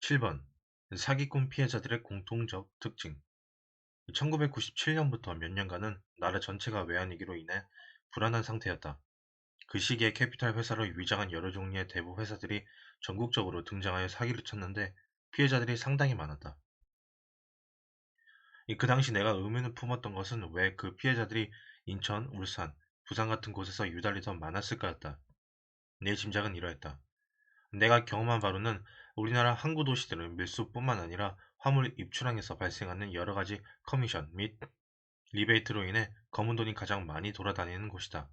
7번. 사기꾼 피해자들의 공통적 특징. 1997년부터 몇 년간은 나라 전체가 외환위기로 인해 불안한 상태였다. 그 시기에 캐피탈 회사로 위장한 여러 종류의 대부 회사들이 전국적으로 등장하여 사기를 쳤는데 피해자들이 상당히 많았다. 그 당시 내가 의문을 품었던 것은 왜 그 피해자들이 인천, 울산, 부산 같은 곳에서 유달리 더 많았을까였다. 내 짐작은 이러했다. 내가 경험한 바로는 우리나라 항구 도시들은 밀수뿐만 아니라 화물 입출항에서 발생하는 여러 가지 커미션 및 리베이트로 인해 검은 돈이 가장 많이 돌아다니는 곳이다.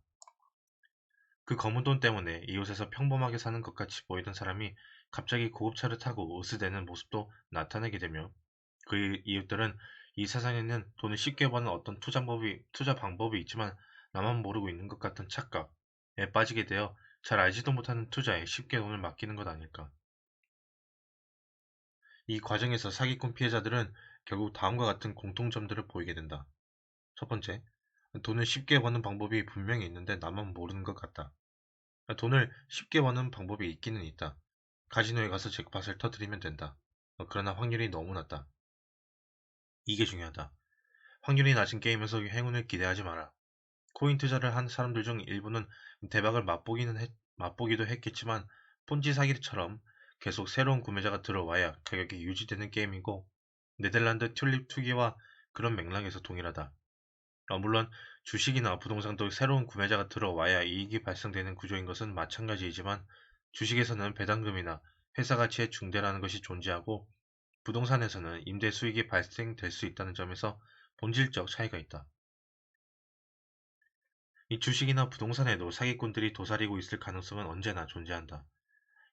그 검은 돈 때문에 이곳에서 평범하게 사는 것 같이 보이던 사람이 갑자기 고급차를 타고 으스대는 모습도 나타나게 되며 그 이웃들은 이 세상에는 돈을 쉽게 버는 어떤 투자 방법이 있지만 나만 모르고 있는 것 같은 착각에 빠지게 되어 잘 알지도 못하는 투자에 쉽게 돈을 맡기는 것 아닐까. 이 과정에서 사기꾼 피해자들은 결국 다음과 같은 공통점들을 보이게 된다. 첫 번째, 돈을 쉽게 버는 방법이 분명히 있는데 나만 모르는 것 같다. 돈을 쉽게 버는 방법이 있기는 있다. 카지노에 가서 잭팟을 터뜨리면 된다. 그러나 확률이 너무 낮다. 이게 중요하다. 확률이 낮은 게임에서 행운을 기대하지 마라. 코인 투자를 한 사람들 중 일부는 대박을 맛보기도 했겠지만 폰지 사기처럼 계속 새로운 구매자가 들어와야 가격이 유지되는 게임이고 네덜란드 튤립 투기와 그런 맥락에서 동일하다. 물론 주식이나 부동산도 새로운 구매자가 들어와야 이익이 발생되는 구조인 것은 마찬가지이지만 주식에서는 배당금이나 회사 가치의 중대라는 것이 존재하고 부동산에서는 임대 수익이 발생될 수 있다는 점에서 본질적 차이가 있다. 이 주식이나 부동산에도 사기꾼들이 도사리고 있을 가능성은 언제나 존재한다.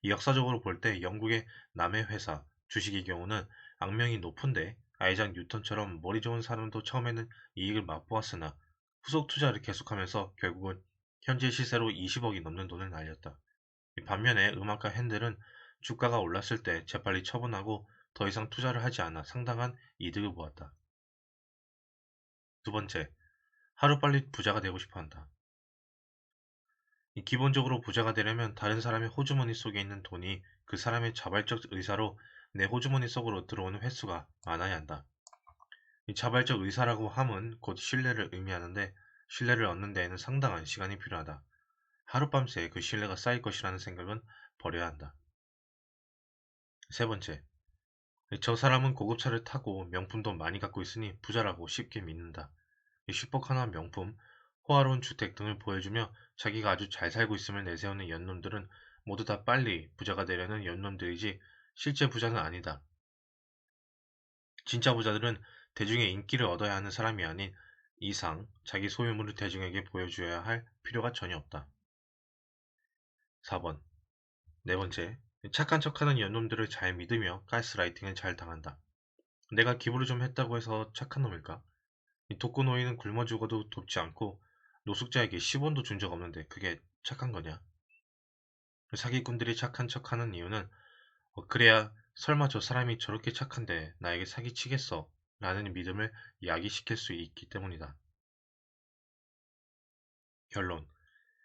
이 역사적으로 볼 때 영국의 남의 회사 주식의 경우는 악명이 높은데 아이작 뉴턴처럼 머리 좋은 사람도 처음에는 이익을 맛보았으나 후속 투자를 계속하면서 결국은 현재 시세로 20억이 넘는 돈을 날렸다. 반면에 음악가 핸델은 주가가 올랐을 때 재빨리 처분하고 더 이상 투자를 하지 않아 상당한 이득을 보았다. 두 번째, 하루빨리 부자가 되고 싶어 한다. 기본적으로 부자가 되려면 다른 사람의 호주머니 속에 있는 돈이 그 사람의 자발적 의사로 내 호주머니 속으로 들어오는 횟수가 많아야 한다. 이 자발적 의사라고 함은 곧 신뢰를 의미하는데 신뢰를 얻는 데에는 상당한 시간이 필요하다. 하룻밤새 그 신뢰가 쌓일 것이라는 생각은 버려야 한다. 세 번째, 저 사람은 고급차를 타고 명품도 많이 갖고 있으니 부자라고 쉽게 믿는다. 슈퍼카나 명품, 호화로운 주택 등을 보여주며 자기가 아주 잘 살고 있음을 내세우는 연놈들은 모두 다 빨리 부자가 되려는 연놈들이지 실제 부자는 아니다. 진짜 부자들은 대중의 인기를 얻어야 하는 사람이 아닌 이상 자기 소유물을 대중에게 보여줘야 할 필요가 전혀 없다. 4번. 네 번째. 착한 척하는 연놈들을 잘 믿으며 가스라이팅을 잘 당한다. 내가 기부를 좀 했다고 해서 착한 놈일까? 이 독거노인은 굶어 죽어도 돕지 않고 노숙자에게 10원도 준 적 없는데 그게 착한 거냐? 사기꾼들이 착한 척하는 이유는 그래야 설마 저 사람이 저렇게 착한데 나에게 사기치겠어 라는 믿음을 야기시킬 수 있기 때문이다. 결론.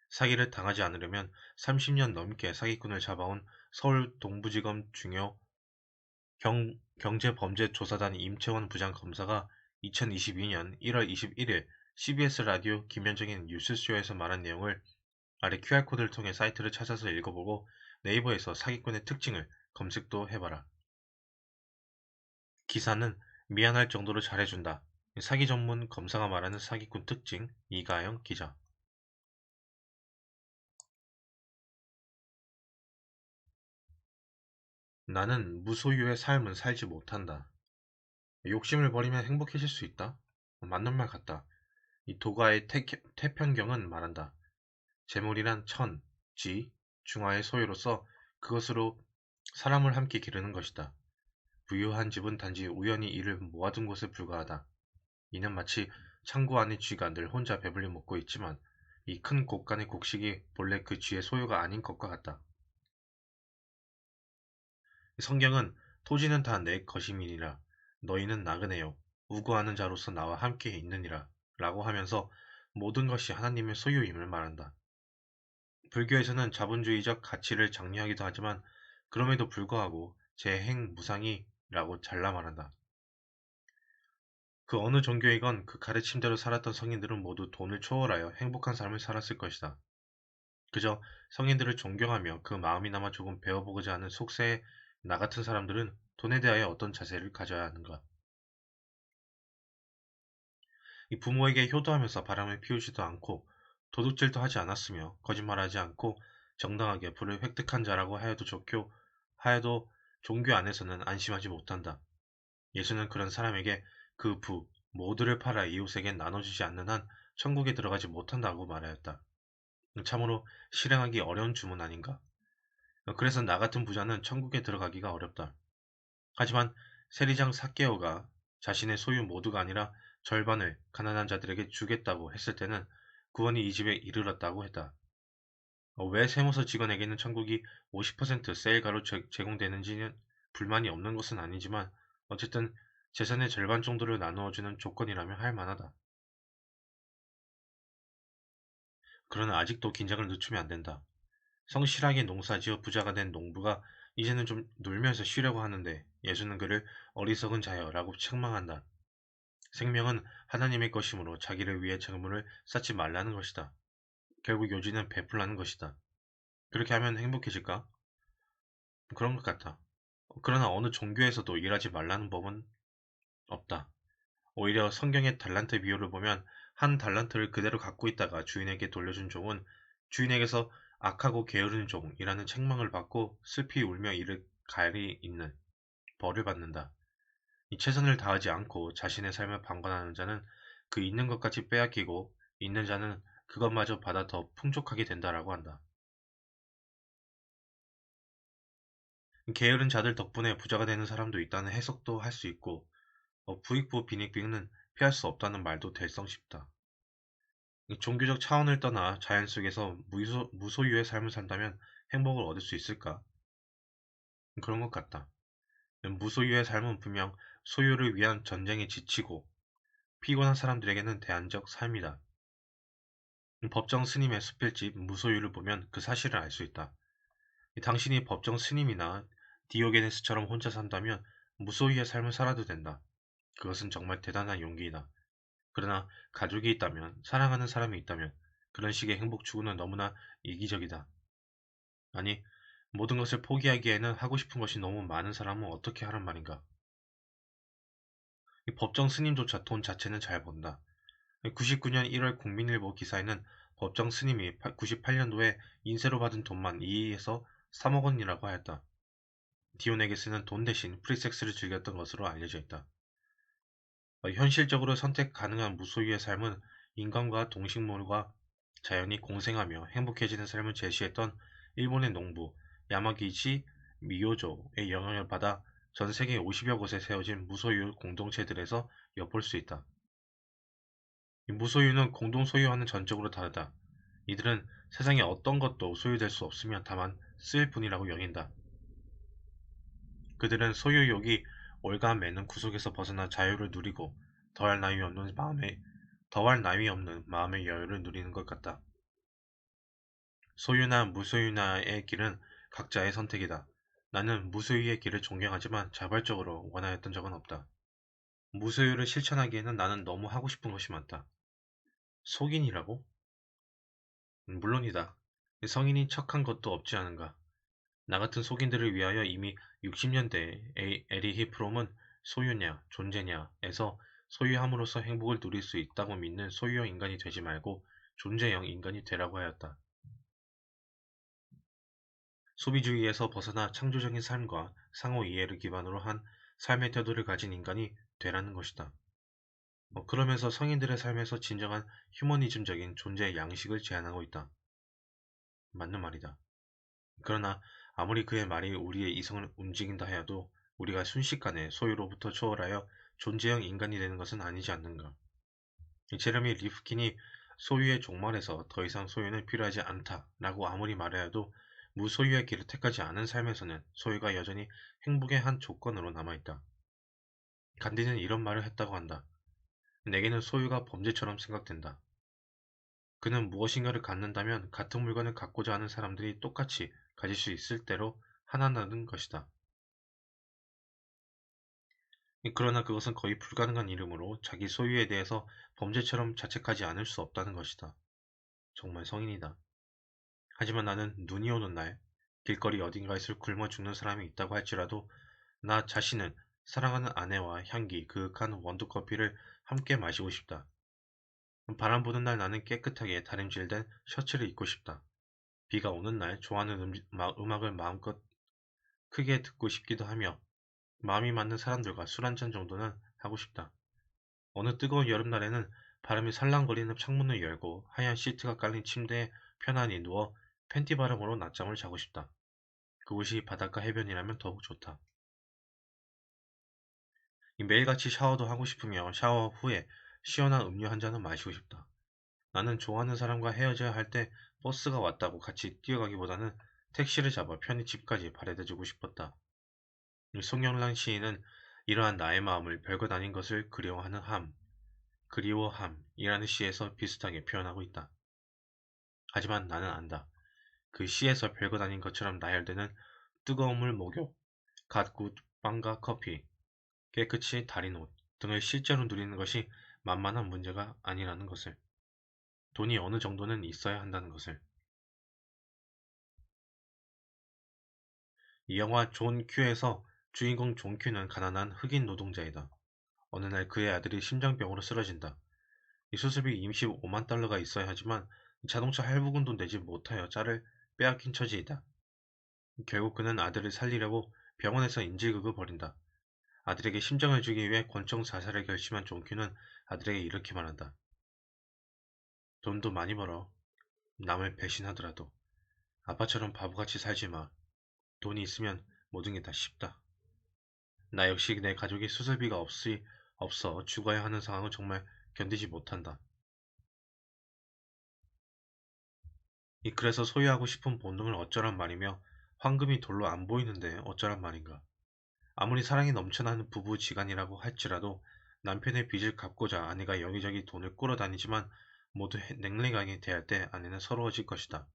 사기를 당하지 않으려면 30년 넘게 사기꾼을 잡아온 서울 동부지검 중요 경제범죄조사단 임채원 부장검사가 2022년 1월 21일 CBS 라디오 김현정의 뉴스쇼에서 말한 내용을 아래 QR코드를 통해 사이트를 찾아서 읽어보고 네이버에서 사기꾼의 특징을 검색도 해봐라. 기사는 미안할 정도로 잘해준다. 사기 전문 검사가 말하는 사기꾼 특징 이가영 기자. 나는 무소유의 삶은 살지 못한다. 욕심을 버리면 행복해질 수 있다? 맞는 말 같다. 이 도가의 태편경은 말한다. 재물이란 천, 지, 중화의 소유로서 그것으로 사람을 함께 기르는 것이다. 부유한 집은 단지 우연히 이를 모아둔 것에 불과하다. 이는 마치 창고 안의 쥐가 늘 혼자 배불리 먹고 있지만 이 큰 곡간의 곡식이 본래 그 쥐의 소유가 아닌 것과 같다. 성경은 토지는 다 내 것임이니라 너희는 나그네요 우고하는 자로서 나와 함께 있느니라 라고 하면서 모든 것이 하나님의 소유임을 말한다. 불교에서는 자본주의적 가치를 장려하기도 하지만 그럼에도 불구하고 재행무상이라고 잘라 말한다. 그 어느 종교이건 그 가르침대로 살았던 성인들은 모두 돈을 초월하여 행복한 삶을 살았을 것이다. 그저 성인들을 존경하며 그 마음이나마 조금 배워보고자 하는 속세의 나 같은 사람들은 돈에 대하여 어떤 자세를 가져야 하는가? 이 부모에게 효도하면서 바람을 피우지도 않고 도둑질도 하지 않았으며 거짓말하지 않고 정당하게 부를 획득한 자라고 하여도 좋고 하여도 종교 안에서는 안심하지 못한다. 예수는 그런 사람에게 그 부 모두를 팔아 이웃에게 나눠주지 않는 한 천국에 들어가지 못한다고 말하였다. 참으로 실행하기 어려운 주문 아닌가? 그래서 나 같은 부자는 천국에 들어가기가 어렵다. 하지만 세리장 삭개오가 자신의 소유 모두가 아니라 절반을 가난한 자들에게 주겠다고 했을 때는 구원이 이 집에 이르렀다고 했다. 왜 세무서 직원에게는 천국이 50% 세일가로 제공되는지는 불만이 없는 것은 아니지만 어쨌든 재산의 절반 정도를 나누어주는 조건이라면 할 만하다. 그러나 아직도 긴장을 늦추면 안 된다. 성실하게 농사지어 부자가 된 농부가 이제는 좀 놀면서 쉬려고 하는데 예수는 그를 어리석은 자여라고 책망한다. 생명은 하나님의 것이므로 자기를 위해 재물을 쌓지 말라는 것이다. 결국 요지는 베풀라는 것이다. 그렇게 하면 행복해질까? 그런 것 같아. 그러나 어느 종교에서도 일하지 말라는 법은 없다. 오히려 성경의 달란트 비유를 보면 한 달란트를 그대로 갖고 있다가 주인에게 돌려준 종은 주인에게서 악하고 게으른 종이라는 책망을 받고 슬피 울며 이를 갈이 잇는 벌을 받는다. 이 최선을 다하지 않고 자신의 삶을 방관하는 자는 그 있는 것까지 빼앗기고 있는 자는 그것마저 받아 더 풍족하게 된다라고 한다. 게으른 자들 덕분에 부자가 되는 사람도 있다는 해석도 할 수 있고 부익부 빈익빈은 피할 수 없다는 말도 될성 싶다. 종교적 차원을 떠나 자연 속에서 무소유의 삶을 산다면 행복을 얻을 수 있을까? 그런 것 같다. 무소유의 삶은 분명 소유를 위한 전쟁에 지치고 피곤한 사람들에게는 대안적 삶이다. 법정 스님의 수필집 무소유를 보면 그 사실을 알 수 있다. 당신이 법정 스님이나 디오게네스처럼 혼자 산다면 무소유의 삶을 살아도 된다. 그것은 정말 대단한 용기이다. 그러나 가족이 있다면, 사랑하는 사람이 있다면 그런 식의 행복 추구는 너무나 이기적이다. 아니, 모든 것을 포기하기에는 하고 싶은 것이 너무 많은 사람은 어떻게 하란 말인가? 이 법정 스님조차 돈 자체는 잘 번다. 99년 1월 국민일보 기사에는 법정 스님이 98년도에 인세로 받은 돈만 2에서 3억 원이라고 하였다. 디오네게스는 돈 대신 프리섹스를 즐겼던 것으로 알려져 있다. 현실적으로 선택 가능한 무소유의 삶은 인간과 동식물과 자연이 공생하며 행복해지는 삶을 제시했던 일본의 농부 야마기치 미요조의 영향을 받아 전 세계 50여 곳에 세워진 무소유 공동체들에서 엿볼 수 있다. 이 무소유는 공동 소유와는 전적으로 다르다. 이들은 세상에 어떤 것도 소유될 수 없으면 다만 쓸 뿐이라고 여긴다. 그들은 소유욕이 올가매는 구속에서 벗어나 자유를 누리고 더할 나위 없는 마음의 여유를 누리는 것 같다. 소유나 무소유나의 길은 각자의 선택이다. 나는 무소유의 길을 존경하지만 자발적으로 원하였던 적은 없다. 무소유를 실천하기에는 나는 너무 하고 싶은 것이 많다. 속인이라고? 물론이다. 성인이 척한 것도 없지 않은가. 나 같은 속인들을 위하여 이미 60년대에 에리히 프롬은 소유냐, 존재냐에서 소유함으로써 행복을 누릴 수 있다고 믿는 소유형 인간이 되지 말고 존재형 인간이 되라고 하였다. 소비주의에서 벗어나 창조적인 삶과 상호 이해를 기반으로 한 삶의 태도를 가진 인간이 되라는 것이다. 그러면서 성인들의 삶에서 진정한 휴머니즘적인 존재의 양식을 제안하고 있다. 맞는 말이다. 그러나 아무리 그의 말이 우리의 이성을 움직인다 하여도 우리가 순식간에 소유로부터 초월하여 존재형 인간이 되는 것은 아니지 않는가. 제레미 리프킨이 소유의 종말에서 더 이상 소유는 필요하지 않다라고 아무리 말하여도 무소유의 길을 택하지 않은 삶에서는 소유가 여전히 행복의 한 조건으로 남아있다. 간디는 이런 말을 했다고 한다. 내게는 소유가 범죄처럼 생각된다. 그는 무엇인가를 갖는다면 같은 물건을 갖고자 하는 사람들이 똑같이 가질 수 있을 대로 하나라는 것이다. 그러나 그것은 거의 불가능한 일이므로 자기 소유에 대해서 범죄처럼 자책하지 않을 수 없다는 것이다. 정말 성인이다. 하지만 나는 눈이 오는 날 길거리 어딘가에서 굶어 죽는 사람이 있다고 할지라도 나 자신은 사랑하는 아내와 향기 그윽한 원두커피를 함께 마시고 싶다. 바람 부는 날 나는 깨끗하게 다림질된 셔츠를 입고 싶다. 비가 오는 날 좋아하는 음악을 마음껏 크게 듣고 싶기도 하며 마음이 맞는 사람들과 술 한잔 정도는 하고 싶다. 어느 뜨거운 여름날에는 바람이 살랑거리는 창문을 열고 하얀 시트가 깔린 침대에 편안히 누워 팬티 바람으로 낮잠을 자고 싶다. 그곳이 바닷가 해변이라면 더욱 좋다. 매일같이 샤워도 하고 싶으며 샤워 후에 시원한 음료 한 잔은 마시고 싶다. 나는 좋아하는 사람과 헤어져야 할 때 버스가 왔다고 같이 뛰어가기보다는 택시를 잡아 편히 집까지 바래다주고 싶었다. 송영란 시인은 이러한 나의 마음을 별것 아닌 것을 그리워하는 그리워함이라는 시에서 비슷하게 표현하고 있다. 하지만 나는 안다. 그 시에서 별것 아닌 것처럼 나열되는 뜨거운 물 목욕, 갓굿 빵과 커피, 깨끗이 다린 옷 등을 실제로 누리는 것이 만만한 문제가 아니라는 것을, 돈이 어느 정도는 있어야 한다는 것을. 이 영화 존 큐에서 주인공 존 큐는 가난한 흑인 노동자이다. 어느 날 그의 아들이 심장병으로 쓰러진다. 이 수술비 25만 달러가 있어야 하지만 자동차 할부금도 내지 못하여 짤을 빼앗긴 처지이다. 결국 그는 아들을 살리려고 병원에서 인질극을 벌인다. 아들에게 심장을 주기 위해 권총 자살을 결심한 존 큐는 아들에게 이렇게 말한다. 돈도 많이 벌어. 남을 배신하더라도. 아빠처럼 바보같이 살지 마. 돈이 있으면 모든 게 다 쉽다. 나 역시 내 가족이 수술비가 없어 죽어야 하는 상황은 정말 견디지 못한다. 그래서 소유하고 싶은 본능을 어쩌란 말이며 황금이 돌로 안 보이는데 어쩌란 말인가. 아무리 사랑이 넘쳐나는 부부지간이라고 할지라도 남편의 빚을 갚고자 아내가 여기저기 돈을 꾸러다니지만 모두 냉랭하게 대할 때 아내는 서러워질 것이다.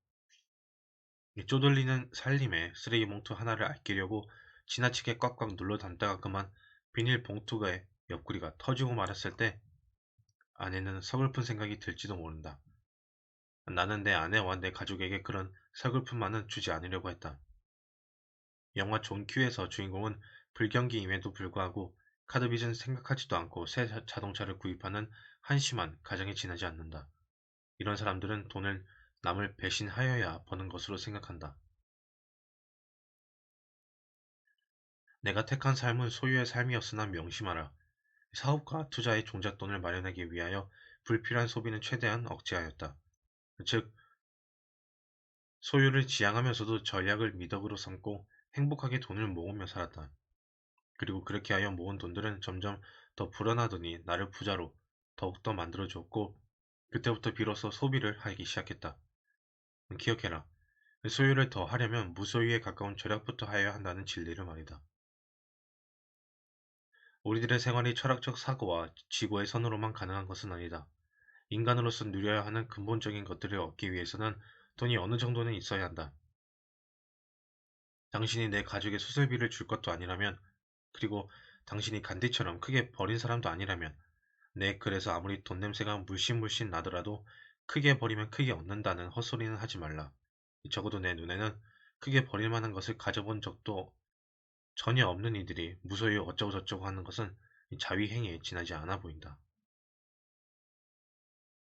이 쪼들리는 살림에 쓰레기 봉투 하나를 아끼려고 지나치게 꽉꽉 눌러 담다가 그만 비닐 봉투의 옆구리가 터지고 말았을 때 아내는 서글픈 생각이 들지도 모른다. 나는 내 아내와 내 가족에게 그런 서글픔만은 주지 않으려고 했다. 영화 존 큐에서 주인공은 불경기임에도 불구하고 카드빚은 생각하지도 않고 새 자동차를 구입하는 한심한 가정에 지나지 않는다. 이런 사람들은 돈을 남을 배신하여야 버는 것으로 생각한다. 내가 택한 삶은 소유의 삶이었으나 명심하라. 사업과 투자의 종잣돈을 마련하기 위하여 불필요한 소비는 최대한 억제하였다. 즉, 소유를 지향하면서도 전략을 미덕으로 삼고 행복하게 돈을 모으며 살았다. 그리고 그렇게 하여 모은 돈들은 점점 더 불어나더니 나를 부자로 더욱더 만들어주었고 그때부터 비로소 소비를 하기 시작했다. 기억해라. 소유를 더 하려면 무소유에 가까운 절약부터 하여야 한다는 진리를 말이다. 우리들의 생활이 철학적 사고와 지고의 선으로만 가능한 것은 아니다. 인간으로서 누려야 하는 근본적인 것들을 얻기 위해서는 돈이 어느 정도는 있어야 한다. 당신이 내 가족의 수술비를 줄 것도 아니라면, 그리고 당신이 간디처럼 크게 버린 사람도 아니라면, 그래서 아무리 돈 냄새가 물씬물씬 나더라도 크게 버리면 크게 얻는다는 헛소리는 하지 말라. 적어도 내 눈에는 크게 버릴 만한 것을 가져본 적도 전혀 없는 이들이 무소유 어쩌고저쩌고 하는 것은 자위행위에 지나지 않아 보인다.